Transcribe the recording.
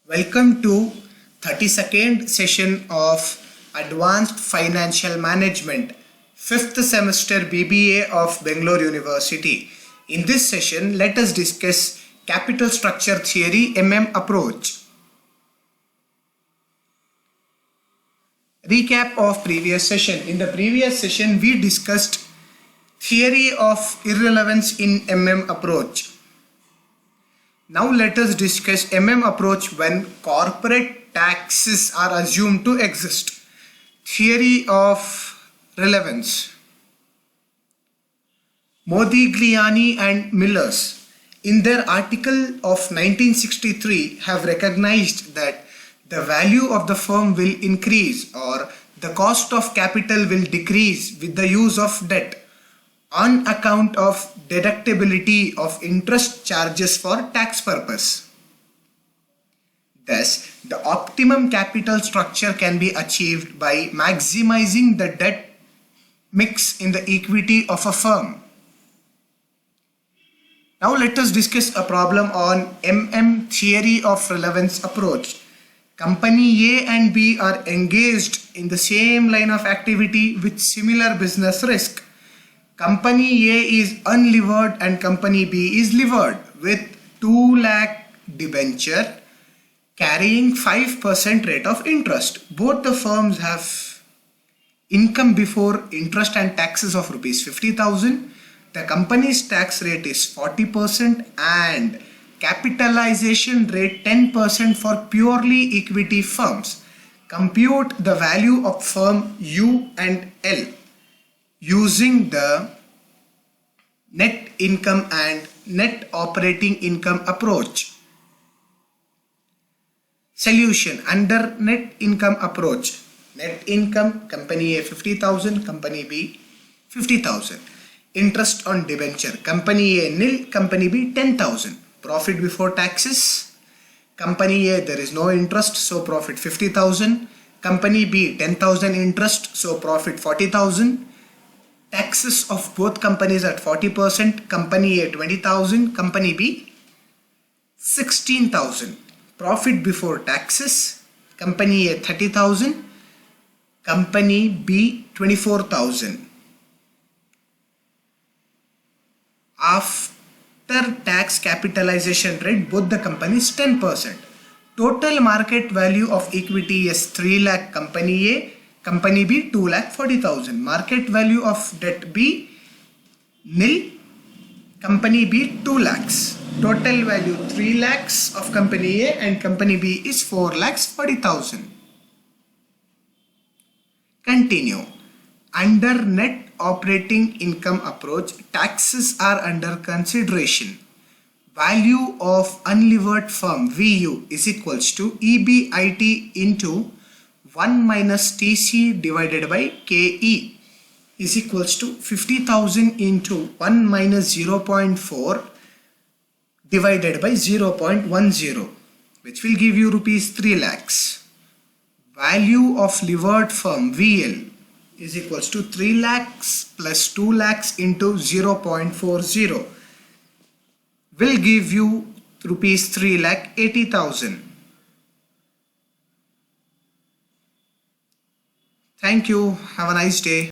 Welcome to 32nd session of Advanced Financial Management, 5th semester BBA of Bangalore University. In this session, let us discuss Capital Structure Theory approach. Recap of previous session. In the previous session, we discussed theory of irrelevance in approach. Now let us discuss approach when corporate taxes are assumed to exist. Theory of relevance. Modigliani and Millers, in their article of 1963, have recognized that the value of the firm will increase or the cost of capital will decrease with the use of debt on account of deductibility of interest charges for tax purpose. Thus, the optimum capital structure can be achieved by maximizing the debt mix in the equity of a firm. Now let us discuss a problem on theory of relevance approach. Company A and B are engaged in the same line of activity with similar business risk. Company A is unlevered and Company B is levered with 2 lakh debenture carrying 5% rate of interest. Both the firms have income before interest and taxes of rupees 50,000. The company's tax rate is 40% and capitalization rate 10% for purely equity firms. Compute the value of firm U and L using the net income and net operating income approach. Solution under net income approach. Net income, Company A 50,000, Company B 50,000. Interest on debenture, Company A nil, Company B 10,000. Profit before taxes, Company A there is no interest, so profit 50,000. Company B 10,000 interest, so profit 40,000. Taxes of both companies at 40%, Company A 20,000, Company B 16,000. Profit before taxes, Company A 30,000, Company B 24,000. After tax capitalization rate, both the companies 10%. Total market value of equity is 3 lakh Company A, Company B 2 lakh 40,000. Market value of debt B nil, Company B 2 lakhs. Total value 3 lakhs of Company A and Company B is 4 lakhs 40,000. Continue. Under net operating income approach, taxes are under consideration. Value of unlevered firm VU is equals to EBIT into 1 minus TC divided by KE is equals to 50,000 into 1 minus 0.4 divided by 0.10, which will give you rupees 3 lakhs. Value of levered firm VL is equals to 3 lakhs plus 2 lakhs into 0.40 will give you rupees 3 lakh 80,000. Thank you. Have a nice day.